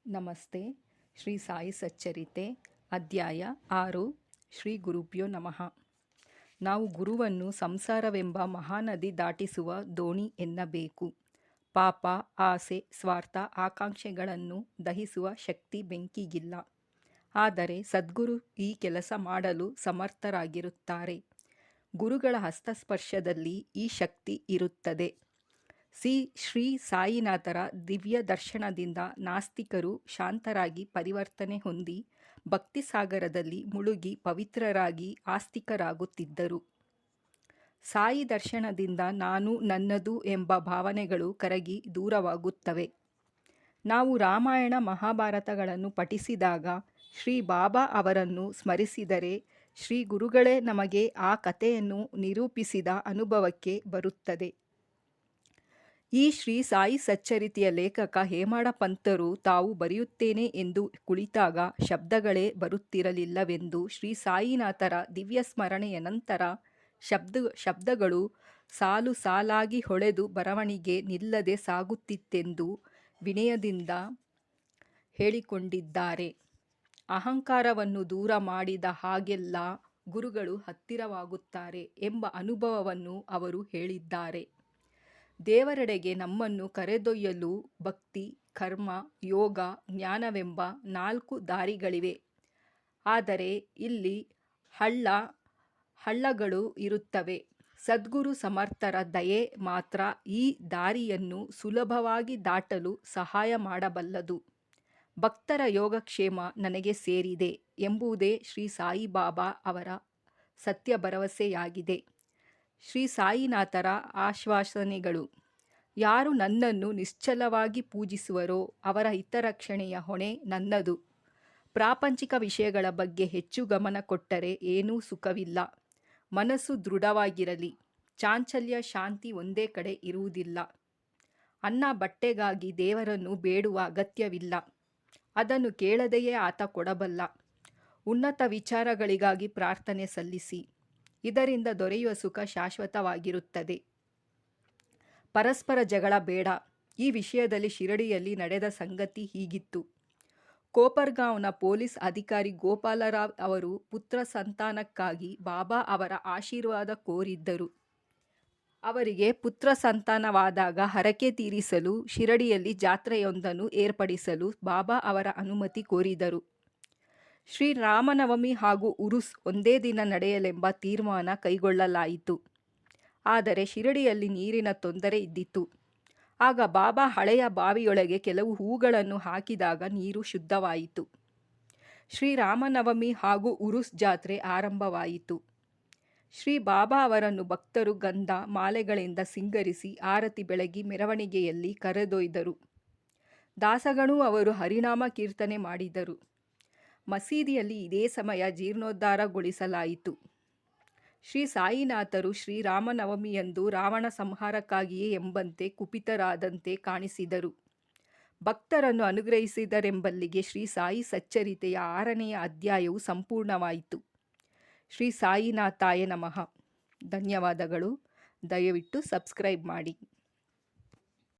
ನಮಸ್ತೆ. ಶ್ರೀ ಸಾಯಿ ಸಚ್ಚರಿತೆ ಅಧ್ಯಾಯ 6. ಶ್ರೀ ಗುರುಭ್ಯೋ ನಮಃ. ನಾವು ಗುರುವನ್ನು ಸಂಸಾರವೆಂಬ ಮಹಾನದಿ ದಾಟಿಸುವ ದೋಣಿ ಎನ್ನಬೇಕು. ಪಾಪ, ಆಸೆ, ಸ್ವಾರ್ಥ, ಆಕಾಂಕ್ಷೆಗಳನ್ನು ದಹಿಸುವ ಶಕ್ತಿ ಬೆಂಕಿಗಿಲ್ಲ. ಆದರೆ ಸದ್ಗುರು ಈ ಕೆಲಸ ಮಾಡಲು ಸಮರ್ಥರಾಗಿರುತ್ತಾರೆ. ಗುರುಗಳ ಹಸ್ತಸ್ಪರ್ಶದಲ್ಲಿ ಈ ಶಕ್ತಿ ಇರುತ್ತದೆ. ಶ್ರೀ ಸಾಯಿನಾಥರ ದಿವ್ಯ ದರ್ಶನದಿಂದ ನಾಸ್ತಿಕರು ಶಾಂತರಾಗಿ ಪರಿವರ್ತನೆ ಹೊಂದಿ ಭಕ್ತಿಸಾಗರದಲ್ಲಿ ಮುಳುಗಿ ಪವಿತ್ರರಾಗಿ ಆಸ್ತಿಕರಾಗುತ್ತಿದ್ದರು. ಸಾಯಿ ದರ್ಶನದಿಂದ ನಾನು ನನ್ನದು ಎಂಬ ಭಾವನೆಗಳು ಕರಗಿ ದೂರವಾಗುತ್ತವೆ. ನಾವು ರಾಮಾಯಣ ಮಹಾಭಾರತಗಳನ್ನು ಪಠಿಸಿದಾಗ ಶ್ರೀ ಬಾಬಾ ಅವರನ್ನು ಸ್ಮರಿಸಿದರೆ ಶ್ರೀ ಗುರುಗಳೇ ನಮಗೆ ಆ ಕಥೆಯನ್ನು ನಿರೂಪಿಸಿದ ಅನುಭವಕ್ಕೆ ಬರುತ್ತದೆ. ಈ ಶ್ರೀ ಸಾಯಿ ಸಚ್ಚರಿತೆಯ ಲೇಖಕ ಹೇಮಾಡ ಪಂತರು ತಾವು ಬರೆಯುತ್ತೇನೆ ಎಂದು ಕುಳಿತಾಗ ಶಬ್ದಗಳೇ ಬರುತ್ತಿರಲಿಲ್ಲವೆಂದು ಶ್ರೀ ಸಾಯಿನಾಥರ ದಿವ್ಯ ಸ್ಮರಣೆಯ ನಂತರ ಶಬ್ದಗಳು ಸಾಲು ಸಾಲಾಗಿ ಹೊಳೆದು ಬರವಣಿಗೆ ನಿಲ್ಲದೆ ಸಾಗುತ್ತಿತ್ತೆಂದು ವಿನಯದಿಂದ ಹೇಳಿಕೊಂಡಿದ್ದಾರೆ. ಅಹಂಕಾರವನ್ನು ದೂರ ಮಾಡಿದ ಹಾಗೆಲ್ಲ ಗುರುಗಳು ಹತ್ತಿರವಾಗುತ್ತಾರೆ ಎಂಬ ಅನುಭವವನ್ನು ಅವರು ಹೇಳಿದ್ದಾರೆ. ದೇವರೆಡೆಗೆ ನಮ್ಮನ್ನು ಕರೆದೊಯ್ಯಲು ಭಕ್ತಿ, ಕರ್ಮ, ಯೋಗ, ಜ್ಞಾನವೆಂಬ 4 ದಾರಿಗಳಿವೆ. ಆದರೆ ಇಲ್ಲಿ ಹಳ್ಳಗಳು ಇರುತ್ತವೆ. ಸದ್ಗುರು ಸಮರ್ಥರ ದಯೆ ಮಾತ್ರ ಈ ದಾರಿಯನ್ನು ಸುಲಭವಾಗಿ ದಾಟಲು ಸಹಾಯ ಮಾಡಬಲ್ಲದು. ಭಕ್ತರ ಯೋಗಕ್ಷೇಮ ನನಗೆ ಸೇರಿದೆ ಎಂಬುದೇ ಶ್ರೀ ಸಾಯಿಬಾಬಾ ಅವರ ಸತ್ಯ ಭರವಸೆಯಾಗಿದೆ. ಶ್ರೀ ಸಾಯಿನಾಥರ ಆಶ್ವಾಸನೆಗಳು. ಯಾರು ನನ್ನನ್ನು ನಿಶ್ಚಲವಾಗಿ ಪೂಜಿಸುವರೋ ಅವರ ಹಿತರಕ್ಷಣೆಯ ಹೊಣೆ ನನ್ನದು. ಪ್ರಾಪಂಚಿಕ ವಿಷಯಗಳ ಬಗ್ಗೆ ಹೆಚ್ಚು ಗಮನ ಕೊಟ್ಟರೆ ಏನೂ ಸುಖವಿಲ್ಲ. ಮನಸ್ಸು ದೃಢವಾಗಿರಲಿ. ಚಾಂಚಲ್ಯ, ಶಾಂತಿ ಒಂದೇ ಕಡೆ ಇರುವುದಿಲ್ಲ. ಅನ್ನ ಬಟ್ಟೆಗಾಗಿ ದೇವರನ್ನು ಬೇಡುವ ಅಗತ್ಯವಿಲ್ಲ. ಅದನ್ನು ಕೇಳದೆಯೇ ಆತ ಕೊಡಬಲ್ಲ. ಉನ್ನತ ವಿಚಾರಗಳಿಗಾಗಿ ಪ್ರಾರ್ಥನೆ ಸಲ್ಲಿಸಿ. ಇದರಿಂದ ದೊರೆಯುವ ಸುಖ ಶಾಶ್ವತವಾಗಿರುತ್ತದೆ. ಪರಸ್ಪರ ಜಗಳ ಬೇಡ. ಈ ವಿಷಯದಲ್ಲಿ ಶಿರಡಿಯಲ್ಲಿ ನಡೆದ ಸಂಗತಿ ಹೀಗಿತ್ತು. ಕೋಪರ್ಗಾಂವ್ನ ಪೊಲೀಸ್ ಅಧಿಕಾರಿ ಗೋಪಾಲರಾವ್ ಅವರು ಪುತ್ರ ಸಂತಾನಕ್ಕಾಗಿ ಬಾಬಾ ಅವರ ಆಶೀರ್ವಾದ ಕೋರಿದ್ದರು. ಅವರಿಗೆ ಪುತ್ರ ಸಂತಾನವಾದಾಗ ಹರಕೆ ತೀರಿಸಲು ಶಿರಡಿಯಲ್ಲಿ ಜಾತ್ರೆಯೊಂದನ್ನು ಏರ್ಪಡಿಸಲು ಬಾಬಾ ಅವರ ಅನುಮತಿ ಕೋರಿದರು. ಶ್ರೀ ರಾಮನವಮಿ ಹಾಗೂ ಉರುಸ್ ಒಂದೇ ದಿನ ನಡೆಯಲೆಂಬ ತೀರ್ಮಾನ ಕೈಗೊಳ್ಳಲಾಯಿತು. ಆದರೆ ಶಿರಡಿಯಲ್ಲಿ ನೀರಿನ ತೊಂದರೆ ಇದ್ದಿತು. ಆಗ ಬಾಬಾ ಹಳೆಯ ಬಾವಿಯೊಳಗೆ ಕೆಲವು ಹೂಗಳನ್ನು ಹಾಕಿದಾಗ ನೀರು ಶುದ್ಧವಾಯಿತು. ಶ್ರೀ ರಾಮನವಮಿ ಹಾಗೂ ಉರುಸ್ ಜಾತ್ರೆ ಆರಂಭವಾಯಿತು. ಶ್ರೀ ಬಾಬಾ ಅವರನ್ನು ಭಕ್ತರು ಗಂಧ ಮಾಲೆಗಳಿಂದ ಸಿಂಗರಿಸಿ ಆರತಿ ಬೆಳಗಿ ಮೆರವಣಿಗೆಯಲ್ಲಿ ಕರೆದೊಯ್ದರು. ದಾಸಗಣೂ ಅವರು ಹರಿನಾಮ ಕೀರ್ತನೆ ಮಾಡಿದರು. ಮಸೀದಿಯಲ್ಲಿ ಇದೇ ಸಮಯ ಜೀರ್ಣೋದ್ಧಾರಗೊಳಿಸಲಾಯಿತು. ಶ್ರೀ ಸಾಯಿನಾಥರು ಶ್ರೀರಾಮನವಮಿಯಂದು ರಾವಣ ಸಂಹಾರಕ್ಕಾಗಿಯೇ ಎಂಬಂತೆ ಕುಪಿತರಾದಂತೆ ಕಾಣಿಸಿದರು. ಭಕ್ತರನ್ನು ಅನುಗ್ರಹಿಸಿದರೆಂಬಲ್ಲಿಗೆ ಶ್ರೀ ಸಾಯಿ ಸಚ್ಚರಿತೆಯ 6ನೆಯ ಅಧ್ಯಾಯವು ಸಂಪೂರ್ಣವಾಯಿತು. ಶ್ರೀ ಸಾಯಿನಾಥಾಯ ನಮಃ. ಧನ್ಯವಾದಗಳು. ದಯವಿಟ್ಟು ಸಬ್ಸ್ಕ್ರೈಬ್ ಮಾಡಿ.